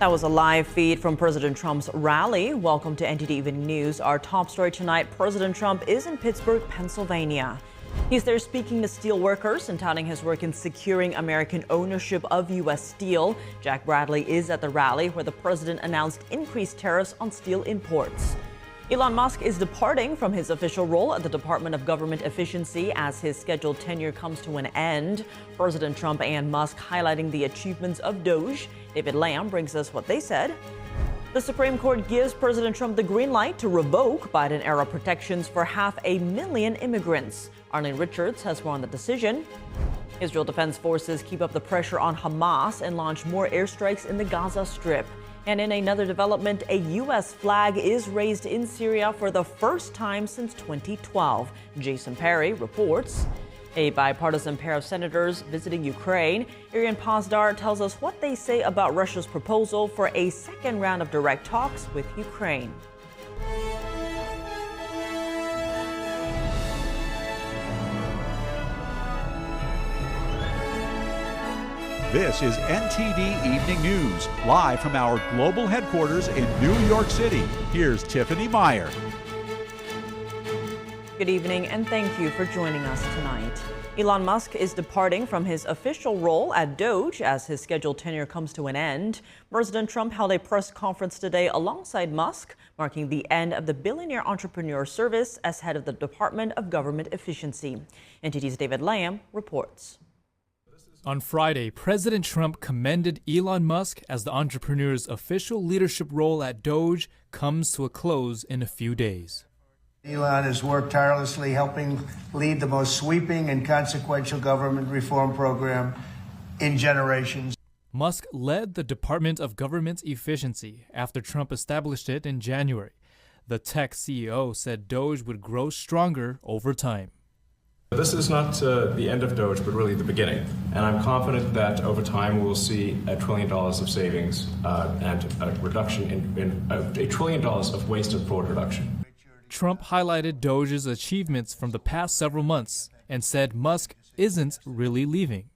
That was a live feed from President Trump's rally. Welcome to NTD Evening News. Our top story tonight, President Trump is in Pittsburgh, Pennsylvania. He's there speaking to steel workers and touting his work in securing American ownership of U.S. steel. Jack Bradley is at the rally where the president announced increased tariffs on steel imports. Elon Musk is departing from his official role at the Department of Government Efficiency as his scheduled tenure comes to an end. President Trump and Musk highlighting the achievements of DOGE. David Lamb brings us what they said. The Supreme Court gives President Trump the green light to revoke Biden-era protections for 500,000 immigrants. Arlene Richards has more on the decision. Israel Defense Forces keep up the pressure on Hamas and launch more airstrikes in the Gaza Strip. And in another development, a U.S. flag is raised in Syria for the first time since 2012. Jason Perry reports. A bipartisan pair of senators visiting Ukraine. Arian Pazdar tells us what they say about Russia's proposal for a second round of direct talks with Ukraine. This is NTD Evening News, live from our global headquarters in New York City. Here's Tiffany Meyer. Good evening, and thank you for joining us tonight. Elon Musk is departing from his official role at DOGE as his scheduled tenure comes to an end. President Trump held a press conference today alongside Musk, marking the end of the billionaire entrepreneur service as head of the Department of Government Efficiency. NTD's David Lamb reports. On Friday, President Trump commended Elon Musk as the entrepreneur's official leadership role at DOGE comes to a close in a few days. Elon has worked tirelessly helping lead the most sweeping and consequential government reform program in generations. Musk led the Department of Government Efficiency after Trump established it in January. The tech CEO said DOGE would grow stronger over time. This is not the end of DOGE, but really the beginning. And I'm confident that over time we'll see $1 trillion of savings and a reduction in $1 trillion of waste and fraud reduction. Trump highlighted DOGE's achievements from the past several months and said Musk isn't really leaving.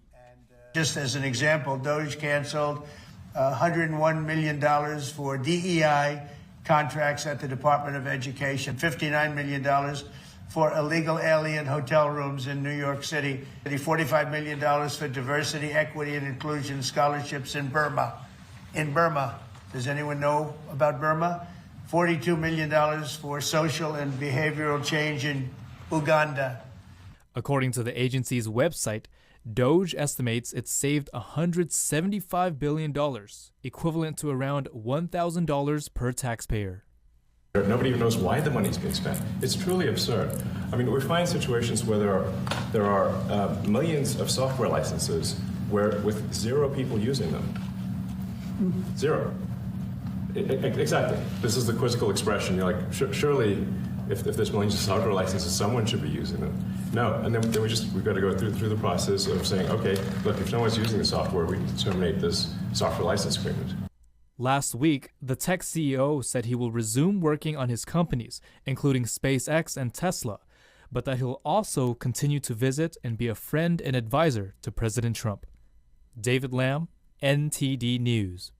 Just as an example, DOGE canceled $101 million for DEI contracts at the Department of Education, $59 million for illegal alien hotel rooms in New York City, $45 million for diversity, equity, and inclusion scholarships in Burma. In Burma, does anyone know about Burma? $42 million for social and behavioral change in Uganda. According to the agency's website, DOGE estimates it saved $175 billion, equivalent to around $1,000 per taxpayer. Nobody even knows why the money's being spent. It's truly absurd. I mean, we find situations where there are millions of software licenses with 0 people using them. 0. Exactly. This is the quizzical expression. You're like, surely, if there's millions of software licenses, someone should be using them. No, and then we've got to go through the process of saying, okay, look, if no one's using the software, we terminate this software license agreement. Last week, the tech CEO said he will resume working on his companies, including SpaceX and Tesla, but that he'll also continue to visit and be a friend and advisor to President Trump. David Lamb, NTD News.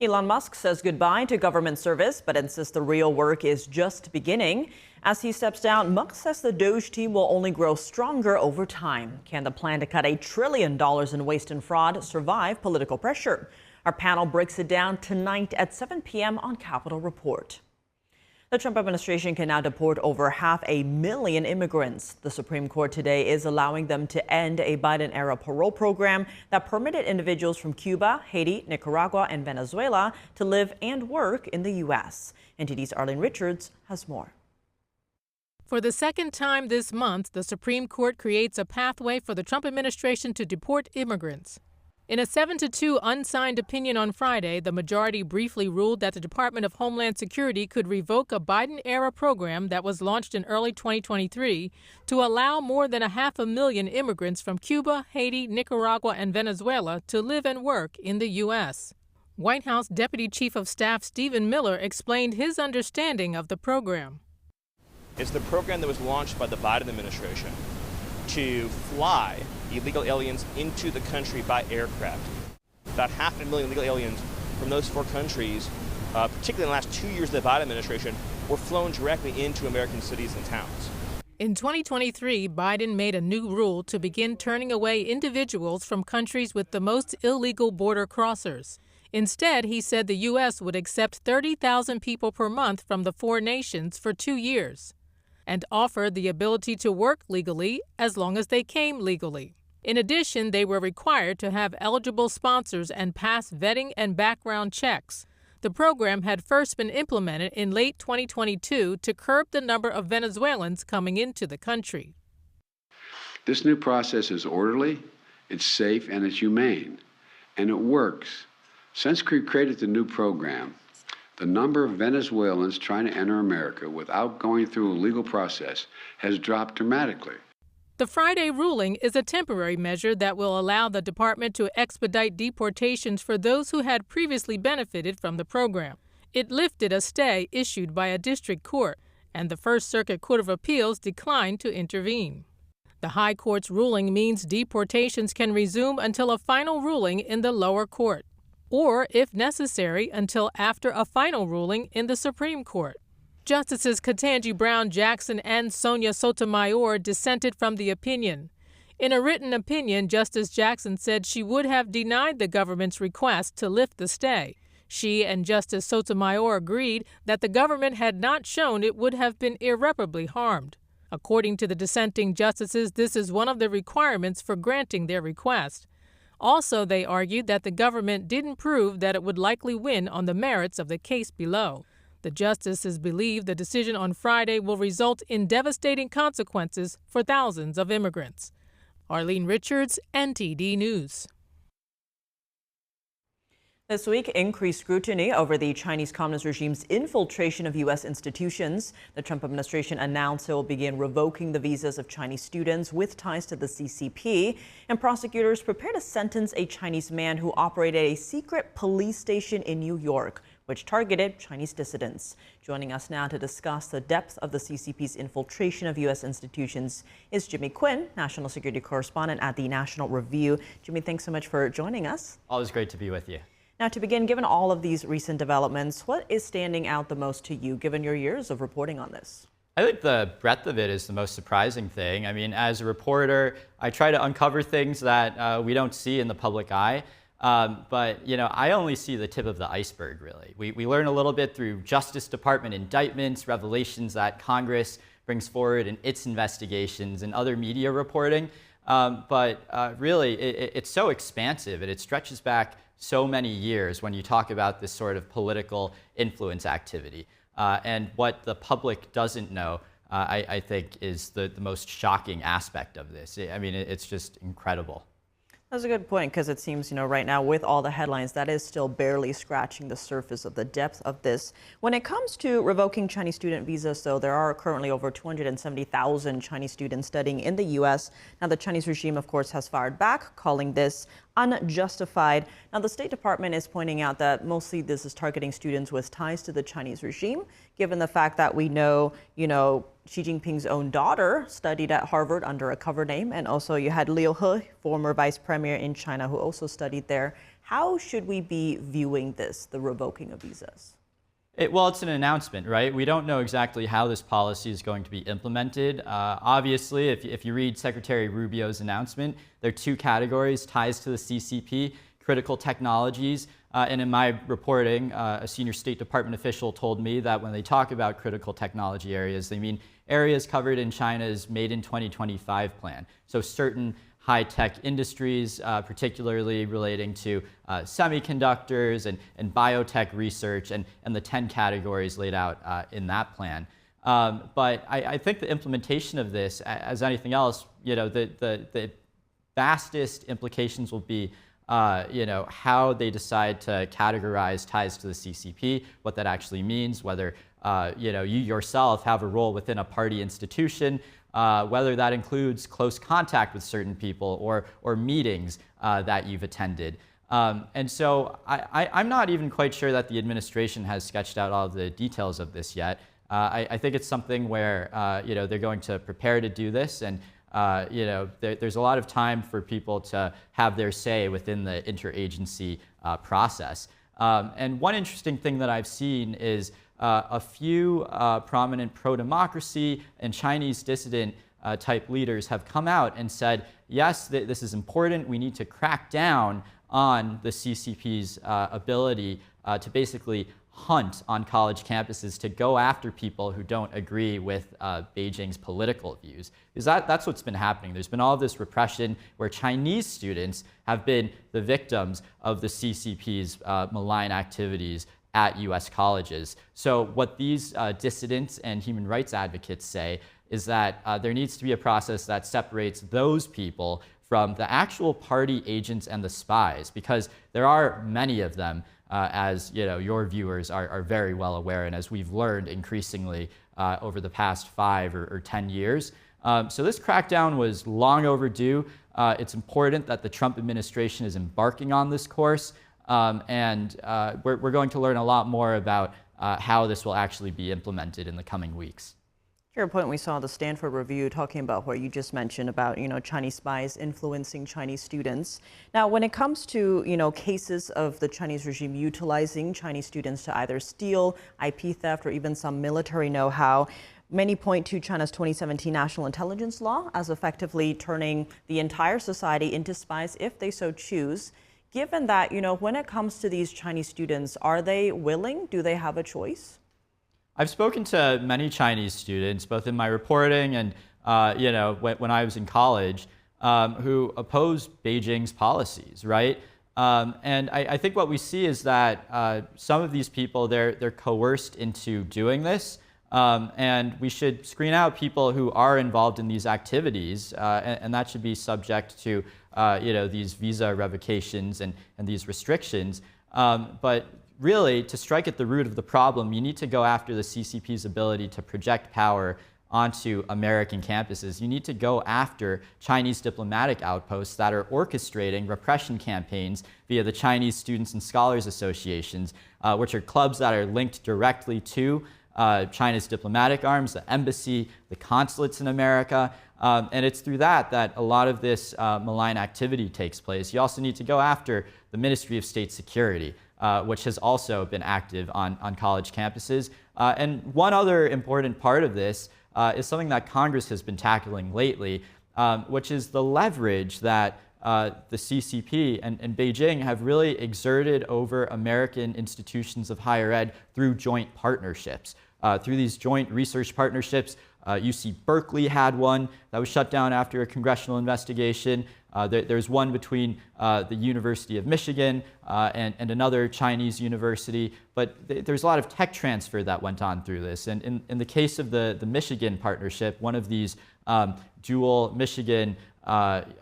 Elon Musk says goodbye to government service, but insists the real work is just beginning. As he steps down, Musk says the DOGE team will only grow stronger over time. Can the plan to cut $1 trillion in waste and fraud survive political pressure? Our panel breaks it down tonight at 7 p.m. on Capitol Report. The Trump administration can now deport over 500,000 immigrants. The Supreme Court today is allowing them to end a Biden-era parole program that permitted individuals from Cuba, Haiti, Nicaragua, and Venezuela to live and work in the U.S. NTD's Arlene Richards has more. For the second time this month, the Supreme Court creates a pathway for the Trump administration to deport immigrants. In a 7-2 unsigned opinion on Friday, the majority briefly ruled that the Department of Homeland Security could revoke a Biden-era program that was launched in early 2023 to allow more than 500,000 immigrants from Cuba, Haiti, Nicaragua, and Venezuela to live and work in the U.S. White House Deputy Chief of Staff Stephen Miller explained his understanding of the program. It's the program that was launched by the Biden administration to fly illegal aliens into the country by aircraft. About 500,000 illegal aliens from those 4 countries, particularly in the last 2 years of the Biden administration, were flown directly into American cities and towns. In 2023, Biden made a new rule to begin turning away individuals from countries with the most illegal border crossers. Instead, he said the U.S. would accept 30,000 people per month from the 4 nations for 2 years and offer the ability to work legally as long as they came legally. In addition, they were required to have eligible sponsors and pass vetting and background checks. The program had first been implemented in late 2022 to curb the number of Venezuelans coming into the country. This new process is orderly, it's safe, and it's humane, and it works. Since we created the new program, the number of Venezuelans trying to enter America without going through a legal process has dropped dramatically. The Friday ruling is a temporary measure that will allow the department to expedite deportations for those who had previously benefited from the program. It lifted a stay issued by a district court, and the First Circuit Court of Appeals declined to intervene. The High Court's ruling means deportations can resume until a final ruling in the lower court, or, if necessary, until after a final ruling in the Supreme Court. Justices Ketanji Brown Jackson and Sonia Sotomayor dissented from the opinion. In a written opinion, Justice Jackson said she would have denied the government's request to lift the stay. She and Justice Sotomayor agreed that the government had not shown it would have been irreparably harmed. According to the dissenting justices, this is one of the requirements for granting their request. Also, they argued that the government didn't prove that it would likely win on the merits of the case below. The justices believe the decision on Friday will result in devastating consequences for thousands of immigrants. Arlene Richards, NTD News. This week, increased scrutiny over the Chinese Communist regime's infiltration of U.S. institutions. The Trump administration announced it will begin revoking the visas of Chinese students with ties to the CCP. And prosecutors prepare to sentence a Chinese man who operated a secret police station in New York, which targeted Chinese dissidents. Joining us now to discuss the depth of the CCP's infiltration of U.S. institutions is Jimmy Quinn, national security correspondent at the National Review. Jimmy, thanks so much for joining us. Always great to be with you. Now, to begin, given all of these recent developments, what is standing out the most to you, given your years of reporting on this? I think the breadth of it is the most surprising thing. I mean, as a reporter, I try to uncover things that we don't see in the public eye. But, you know, I only see the tip of the iceberg, really. We learn a little bit through Justice Department indictments, revelations that Congress brings forward in its investigations and other media reporting. But really, it's so expansive and it stretches back so many years when you talk about this sort of political influence activity. And what the public doesn't know, I think, is the most shocking aspect of this. I mean, it's just incredible. That's a good point, because it seems, right now with all the headlines, that is still barely scratching the surface of the depth of this. When it comes to revoking Chinese student visas, though, there are currently over 270,000 Chinese students studying in the U.S. Now, the Chinese regime, of course, has fired back, calling this unjustified. Now, the State Department is pointing out that mostly this is targeting students with ties to the Chinese regime, given the fact that we know, Xi Jinping's own daughter studied at Harvard under a cover name, and also you had Liu He, former vice premier in China, who also studied there. How should we be viewing this, the revoking of visas? Well, it's an announcement, right? We don't know exactly how this policy is going to be implemented. Obviously, if you read Secretary Rubio's announcement, there are 2 categories: ties to the CCP, critical technologies. And in my reporting, a senior State Department official told me that when they talk about critical technology areas, they mean areas covered in China's Made in 2025 plan. So certain high-tech industries, particularly relating to semiconductors and biotech research, and the 10 categories laid out in that plan. But I think the implementation of this, as anything else, the vastest implications will be how they decide to categorize ties to the CCP, what that actually means, whether you yourself have a role within a party institution, whether that includes close contact with certain people or meetings that you've attended. And so I'm not even quite sure that the administration has sketched out all of the details of this yet. I think it's something where they're going to prepare to do this, and there's a lot of time for people to have their say within the interagency process. And one interesting thing that I've seen is a few prominent pro-democracy and Chinese dissident type leaders have come out and said, yes, this is important. We need to crack down on the CCP's ability to basically hunt on college campuses, to go after people who don't agree with Beijing's political views. Because that's what's been happening. There's been all this repression where Chinese students have been the victims of the CCP's malign activities at US colleges. So what these dissidents and human rights advocates say is that there needs to be a process that separates those people from the actual party agents and the spies, because there are many of them, as your viewers are very well aware, and as we've learned increasingly over the past 5 or 10 years. So this crackdown was long overdue. It's important that the Trump administration is embarking on this course, and we're going to learn a lot more about how this will actually be implemented in the coming weeks. To your point, we saw the Stanford review talking about what you just mentioned about, Chinese spies influencing Chinese students. Now, when it comes to, cases of the Chinese regime utilizing Chinese students to either steal IP theft or even some military know-how, many point to China's 2017 national intelligence law as effectively turning the entire society into spies if they so choose. Given that, when it comes to these Chinese students, are they willing? Do they have a choice? I've spoken to many Chinese students, both in my reporting and when I was in college, who oppose Beijing's policies, right? And I think what we see is that some of these people, they're coerced into doing this, and we should screen out people who are involved in these activities, and that should be subject to these visa revocations and these restrictions. But really, to strike at the root of the problem, you need to go after the CCP's ability to project power onto American campuses. You need to go after Chinese diplomatic outposts that are orchestrating repression campaigns via the Chinese Students and Scholars Associations, which are clubs that are linked directly to China's diplomatic arms, the embassy, the consulates in America. And it's through that a lot of this malign activity takes place. You also need to go after the Ministry of State Security, which has also been active on college campuses. And one other important part of this is something that Congress has been tackling lately, which is the leverage that the CCP and Beijing have really exerted over American institutions of higher ed through joint partnerships. Through these joint research partnerships, UC Berkeley had one that was shut down after a congressional investigation. There's one between the University of Michigan and another Chinese university, but there's a lot of tech transfer that went on through this. And in the case of the Michigan partnership, one of these dual Michigan Shanghai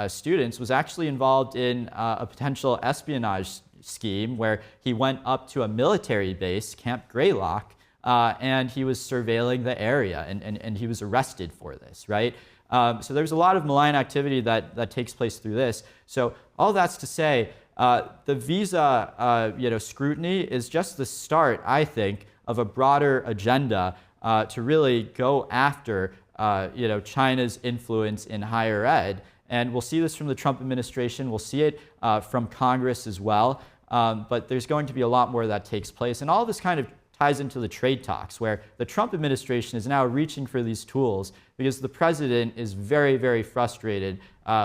students was actually involved in a potential espionage scheme where he went up to a military base, Camp Greylock, and he was surveilling the area, and he was arrested for this, right? So there's a lot of malign activity that takes place through this. So all that's to say, the visa scrutiny is just the start, I think, of a broader agenda to really go after China's influence in higher ed. And we'll see this from the Trump administration. We'll see it from Congress as well. But there's going to be a lot more that takes place. And all of this kind of ties into the trade talks, where the Trump administration is now reaching for these tools because the president is very, very frustrated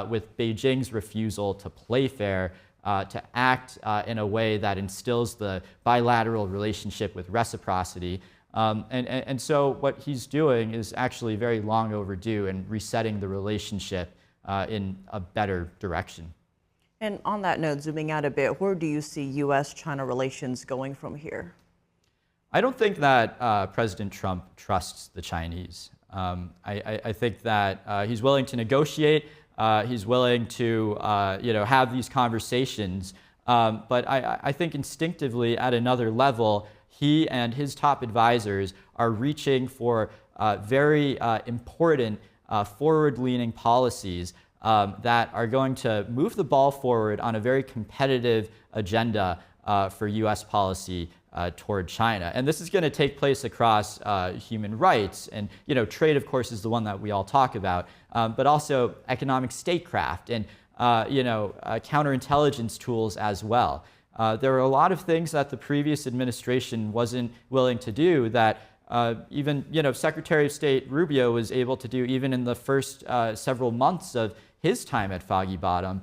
with Beijing's refusal to play fair, to act in a way that instills the bilateral relationship with reciprocity. And so what he's doing is actually very long overdue and resetting the relationship in a better direction. And on that note, zooming out a bit, where do you see U.S.-China relations going from here? I don't think that President Trump trusts the Chinese. I think that he's willing to negotiate. He's willing to have these conversations. But I think instinctively, at another level, he and his top advisors are reaching for very important forward-leaning policies that are going to move the ball forward on a very competitive agenda for U.S. policy toward China. And this is going to take place across human rights. And trade, of course, is the one that we all talk about, but also economic statecraft and counterintelligence tools as well. There are a lot of things that the previous administration wasn't willing to do that even Secretary of State Rubio was able to do even in the first several months of his time at Foggy Bottom,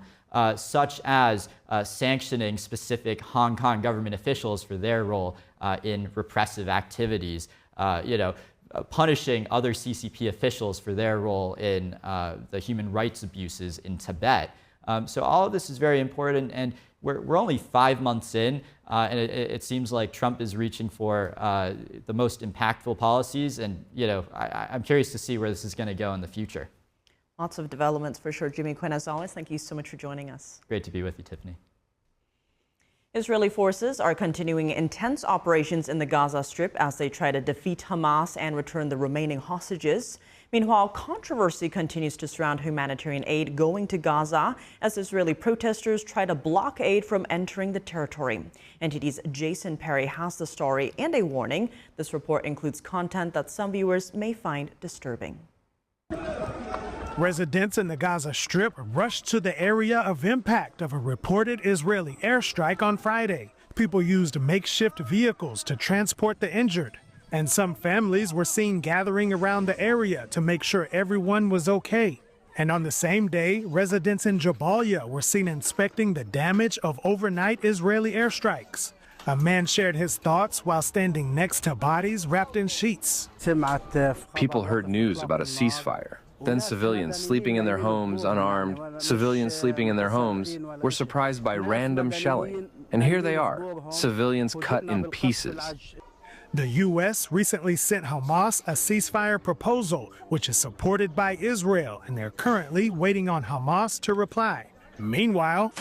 such as sanctioning specific Hong Kong government officials for their role in repressive activities, punishing other CCP officials for their role in the human rights abuses in Tibet. So all of this is very important, and we're only 5 months in, and it seems like Trump is reaching for the most impactful policies, and I'm curious to see where this is going to go in the future. Lots of developments for sure. Jimmy Quinn, as always, thank you so much for joining us. Great to be with you, Tiffany. Israeli forces are continuing intense operations in the Gaza Strip as they try to defeat Hamas and return the remaining hostages. Meanwhile, controversy continues to surround humanitarian aid going to Gaza as Israeli protesters try to block aid from entering the territory. NTD's Jason Perry has the story and a warning. This report includes content that some viewers may find disturbing. Residents in the Gaza Strip rushed to the area of impact of a reported Israeli airstrike on Friday. People used makeshift vehicles to transport the injured, and some families were seen gathering around the area to make sure everyone was okay. And on the same day, residents in Jabalia were seen inspecting the damage of overnight Israeli airstrikes. A man shared his thoughts while standing next to bodies wrapped in sheets. People heard news about a ceasefire. Then civilians sleeping in their homes unarmed, civilians sleeping in their homes, were surprised by random shelling. And here they are, civilians cut in pieces. The U.S. recently sent Hamas a ceasefire proposal, which is supported by Israel, and they're currently waiting on Hamas to reply. Meanwhile,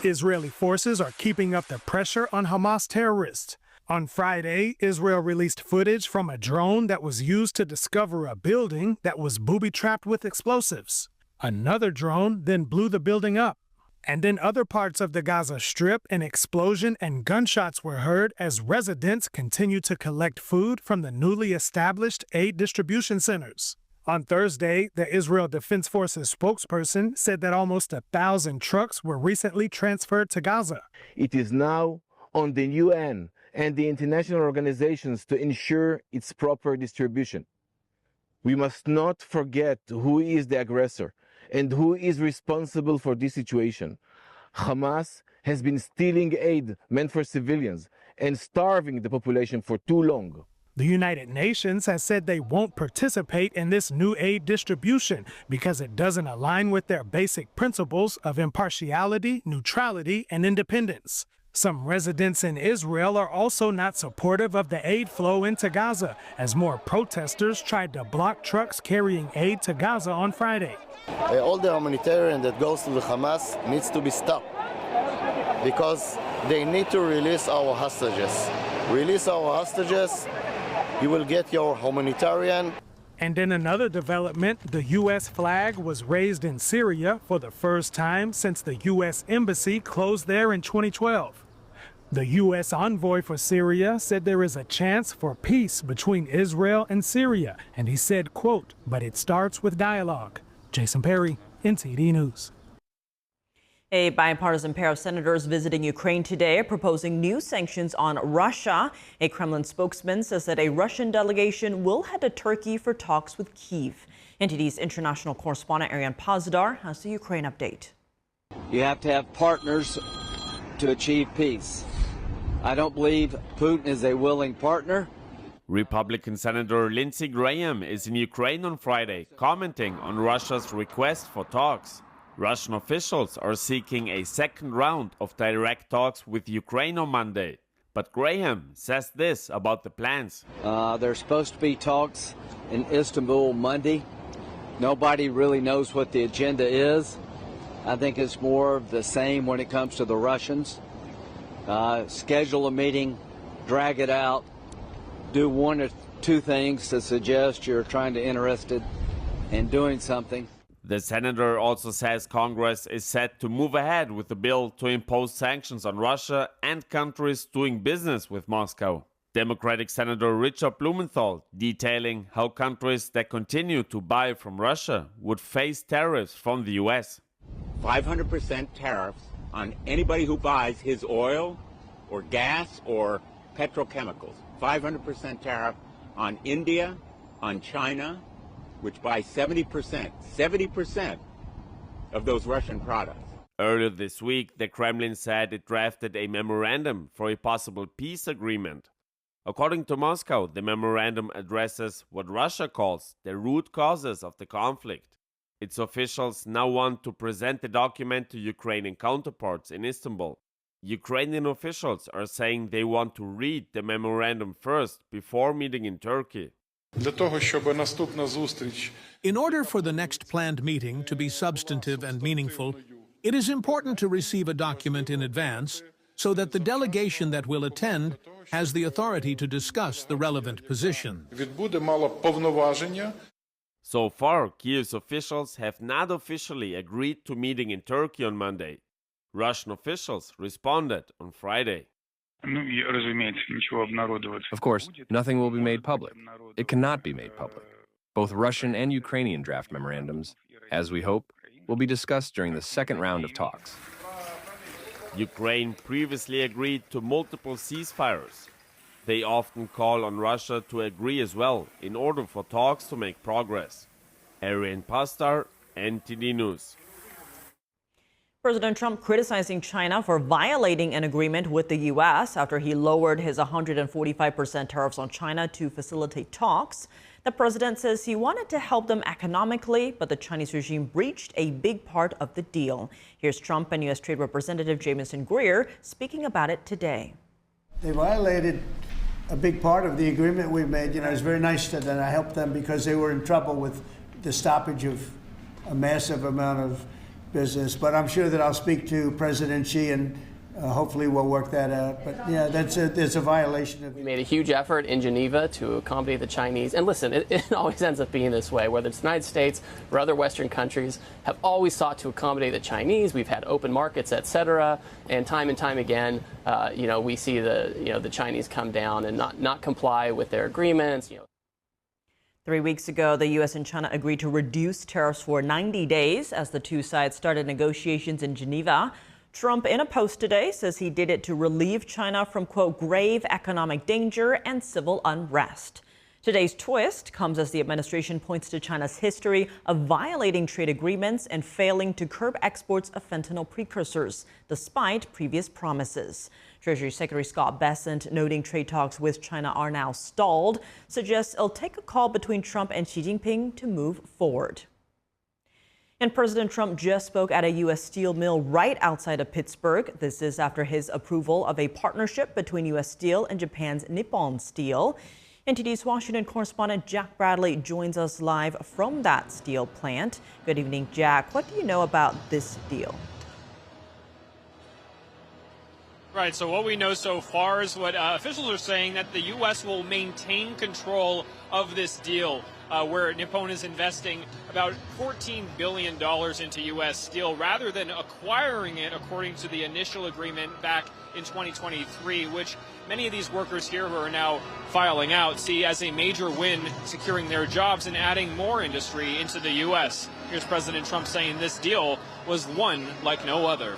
Israeli forces are keeping up the pressure on Hamas terrorists. On Friday, Israel released footage from a drone that was used to discover a building that was booby-trapped with explosives. Another drone then blew the building up. And in other parts of the Gaza Strip, an explosion and gunshots were heard as residents continued to collect food from the newly established aid distribution centers. On Thursday, the Israel Defense Forces spokesperson said that almost 1,000 trucks were recently transferred to Gaza. It is now on the UN and the international organizations to ensure its proper distribution. We must not forget who is the aggressor and who is responsible for this situation. Hamas has been stealing aid meant for civilians and starving the population for too long. The United Nations has said they won't participate in this new aid distribution because it doesn't align with their basic principles of impartiality, neutrality, and independence. Some residents in Israel are also not supportive of the aid flow into Gaza, as more protesters tried to block trucks carrying aid to Gaza on Friday. All the humanitarian that goes to the Hamas needs to be stopped because they need to release our hostages. Release our hostages, you will get your humanitarian. And in another development, the U.S. flag was raised in Syria for the first time since the U.S. embassy closed there in 2012. The U.S. envoy for Syria said there is a chance for peace between Israel and Syria, and he said, quote, "But it starts with dialogue." Jason Perry, NTD News. A bipartisan pair of senators visiting Ukraine today are proposing new sanctions on Russia. A Kremlin spokesman says that a Russian delegation will head to Turkey for talks with Kyiv. NTD's international correspondent Ariane Pazdar has the Ukraine update. You have to have partners to achieve peace. I don't believe Putin is a willing partner. Republican Senator Lindsey Graham is in Ukraine on Friday, commenting on Russia's request for talks. Russian officials are seeking a second round of direct talks with Ukraine on Monday. But Graham says this about the plans. There's supposed to be talks in Istanbul Monday. Nobody really knows what the agenda is. I think it's more of the same when it comes to the Russians. Schedule a meeting, drag it out, do one or two things to suggest you're interested in doing something. The senator also says Congress is set to move ahead with the bill to impose sanctions on Russia and countries doing business with Moscow. Democratic Senator Richard Blumenthal detailing how countries that continue to buy from Russia would face tariffs from the U.S. 500% tariffs on anybody who buys his oil or gas or petrochemicals. 500% tariff on India, on China, which buys 70% of those Russian products. Earlier this week, the Kremlin said it drafted a memorandum for a possible peace agreement. According to Moscow, the memorandum addresses what Russia calls the root causes of the conflict. Its officials now want to present the document to Ukrainian counterparts in Istanbul. Ukrainian officials are saying they want to read the memorandum first before meeting in Turkey. In order for the next planned meeting to be substantive and meaningful, it is important to receive a document in advance so that the delegation that will attend has the authority to discuss the relevant position. So far, Kiev's officials have not officially agreed to meeting in Turkey on Monday. Russian officials responded on Friday. Of course, nothing will be made public. It cannot be made public. Both Russian and Ukrainian draft memorandums, as we hope, will be discussed during the second round of talks. Ukraine previously agreed to multiple ceasefires. They often call on Russia to agree as well in order for talks to make progress. Arian Pastar, NTD News. President Trump criticizing China for violating an agreement with the U.S. after he lowered his 145% tariffs on China to facilitate talks. The president says he wanted to help them economically, but the Chinese regime breached a big part of the deal. Here's Trump and U.S. Trade Representative Jamieson Greer speaking about it today. They violated a big part of the agreement we made. You know, it's very nice that I helped them because they were in trouble with the stoppage of a massive amount of business. But I'm sure that I'll speak to President Xi and hopefully we'll work that out. But yeah, there's a violation of. We made a huge effort in Geneva to accommodate the Chinese. And listen, it always ends up being this way, whether it's the United States or other Western countries have always sought to accommodate the Chinese. We've had open markets, et cetera. And time again, we see the Chinese come down and not comply with their agreements. 3 weeks ago, the U.S. and China agreed to reduce tariffs for 90 days as the two sides started negotiations in Geneva. Trump, in a post today, says he did it to relieve China from, quote, grave economic danger and civil unrest. Today's twist comes as the administration points to China's history of violating trade agreements and failing to curb exports of fentanyl precursors, despite previous promises. Treasury Secretary Scott Bessent, noting trade talks with China are now stalled, suggests it'll take a call between Trump and Xi Jinping to move forward. And President Trump just spoke at a U.S. steel mill right outside of Pittsburgh. This is after his approval of a partnership between U.S. Steel and Japan's Nippon Steel. NTD's Washington correspondent Jack Bradley joins us live from that steel plant. Good evening, Jack. What do you know about this deal? Right, so what we know so far is what officials are saying, that the U.S. will maintain control of this deal, where Nippon is investing about $14 billion into U.S. steel rather than acquiring it, according to the initial agreement back in 2023, which many of these workers here who are now filing out see as a major win, securing their jobs and adding more industry into the U.S. Here's President Trump saying this deal was one like no other.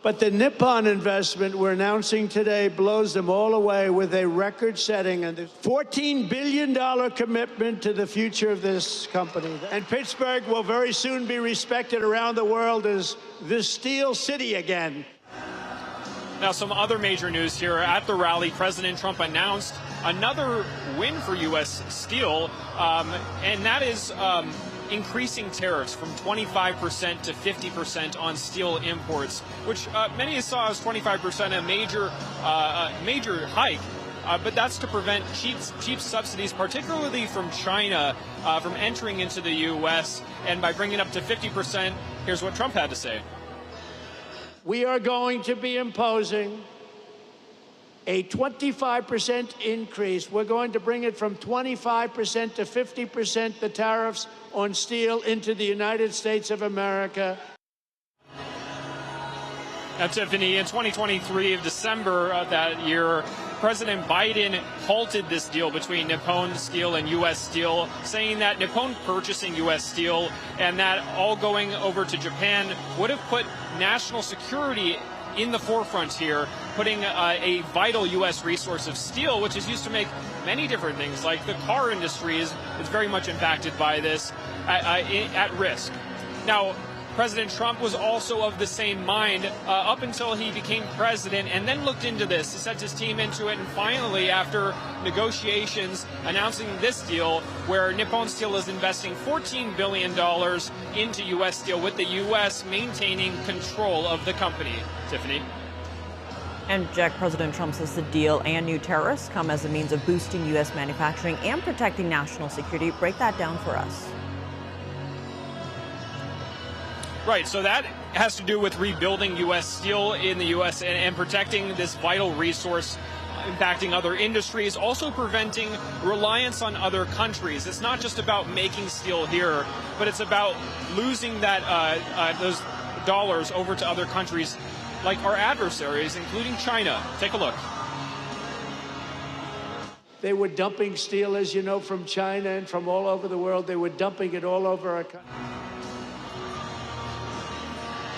But the Nippon investment we're announcing today blows them all away with a record-setting and $14 billion commitment to the future of this company. And Pittsburgh will very soon be respected around the world as the steel city again. Now, some other major news here. At the rally, President Trump announced another win for U.S. Steel, and that is increasing tariffs from 25% to 50% on steel imports, which many saw as 25% a major hike. But that's to prevent cheap subsidies, particularly from China, from entering into the U.S. And by bringing it up to 50%, here's what Trump had to say. We are going to be imposing a 25% increase. We're going to bring it from 25% to 50%, the tariffs on steel into the United States of America. Now, Tiffany, in 2023 of December of that year, President Biden halted this deal between Nippon Steel and U.S. Steel, saying that Nippon purchasing U.S. Steel and that all going over to Japan would have put national security in the forefront here, putting a vital U.S. resource of steel, which is used to make many different things, like the car industry is very much impacted by this, at risk. Now, President Trump was also of the same mind up until he became president and then looked into this. He sent his team into it, and finally, after negotiations, announcing this deal where Nippon Steel is investing $14 billion into U.S. Steel, with the U.S. maintaining control of the company. Tiffany. And Jack, President Trump says the deal and new tariffs come as a means of boosting U.S. manufacturing and protecting national security. Break that down for us. Right, so that has to do with rebuilding U.S. steel in the U.S. and protecting this vital resource, impacting other industries, also preventing reliance on other countries. It's not just about making steel here, but it's about losing that those dollars over to other countries like our adversaries, including China. Take a look. They were dumping steel, as you know, from China and from all over the world. They were dumping it all over our country.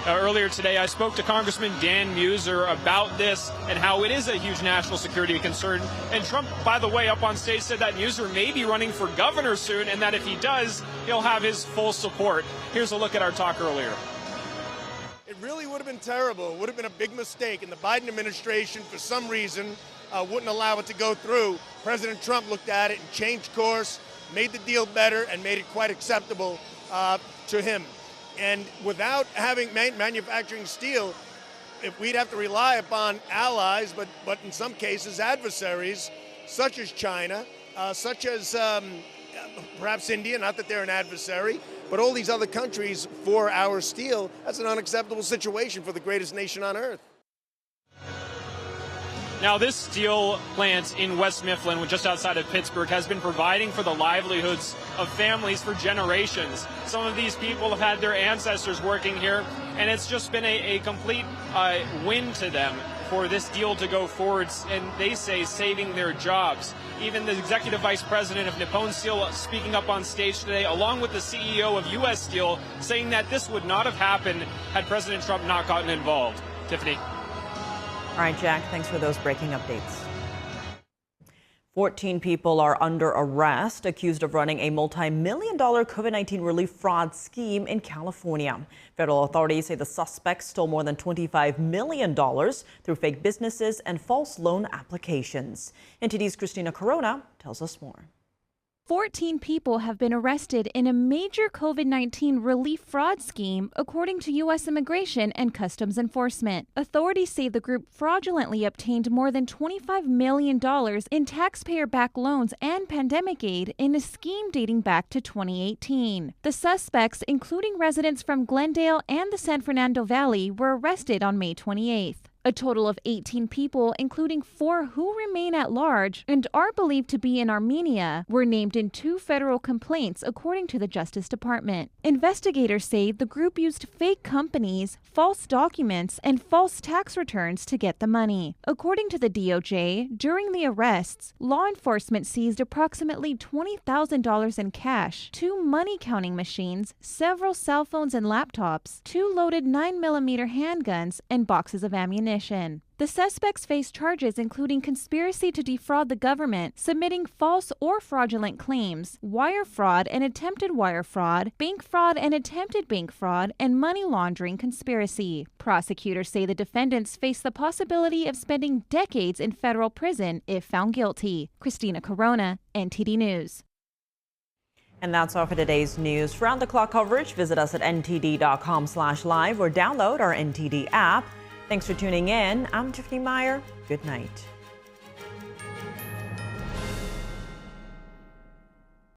Earlier today, I spoke to Congressman Dan Muser about this and how it is a huge national security concern. And Trump, by the way, up on stage said that Muser may be running for governor soon, and that if he does, he'll have his full support. Here's a look at our talk earlier. It really would have been terrible. It would have been a big mistake. And the Biden administration, for some reason, wouldn't allow it to go through. President Trump looked at it and changed course, made the deal better, and made it quite acceptable to him. And without having manufacturing steel, if we'd have to rely upon allies, but in some cases adversaries, such as China, such as perhaps India, not that they're an adversary, but all these other countries for our steel, that's an unacceptable situation for the greatest nation on earth. Now, this steel plant in West Mifflin, just outside of Pittsburgh, has been providing for the livelihoods of families for generations. Some of these people have had their ancestors working here, and it's just been a complete win to them for this deal to go forward, and they say saving their jobs. Even the executive vice president of Nippon Steel speaking up on stage today, along with the CEO of U.S. Steel, saying that this would not have happened had President Trump not gotten involved. Tiffany. All right, Jack, thanks for those breaking updates. 14 people are under arrest, accused of running a multi-million-dollar COVID-19 relief fraud scheme in California. Federal authorities say the suspects stole more than $25 million through fake businesses and false loan applications. NTD's Christina Corona tells us more. 14 people have been arrested in a major COVID-19 relief fraud scheme, according to U.S. Immigration and Customs Enforcement. Authorities say the group fraudulently obtained more than $25 million in taxpayer-backed loans and pandemic aid in a scheme dating back to 2018. The suspects, including residents from Glendale and the San Fernando Valley, were arrested on May 28th. A total of 18 people, including 4 who remain at large and are believed to be in Armenia, were named in 2 federal complaints, according to the Justice Department. Investigators say the group used fake companies, false documents, and false tax returns to get the money. According to the DOJ, during the arrests, law enforcement seized approximately $20,000 in cash, 2 money counting machines, several cell phones and laptops, 2 loaded 9mm handguns, and boxes of ammunition. The suspects face charges including conspiracy to defraud the government, submitting false or fraudulent claims, wire fraud and attempted wire fraud, bank fraud and attempted bank fraud, and money laundering conspiracy. Prosecutors say the defendants face the possibility of spending decades in federal prison if found guilty. Christina Corona, NTD News. And that's all for today's news. For round-the-clock coverage, visit us at ntd.com/live or download our NTD app. Thanks for tuning in. I'm Tiffany Meyer. Good night.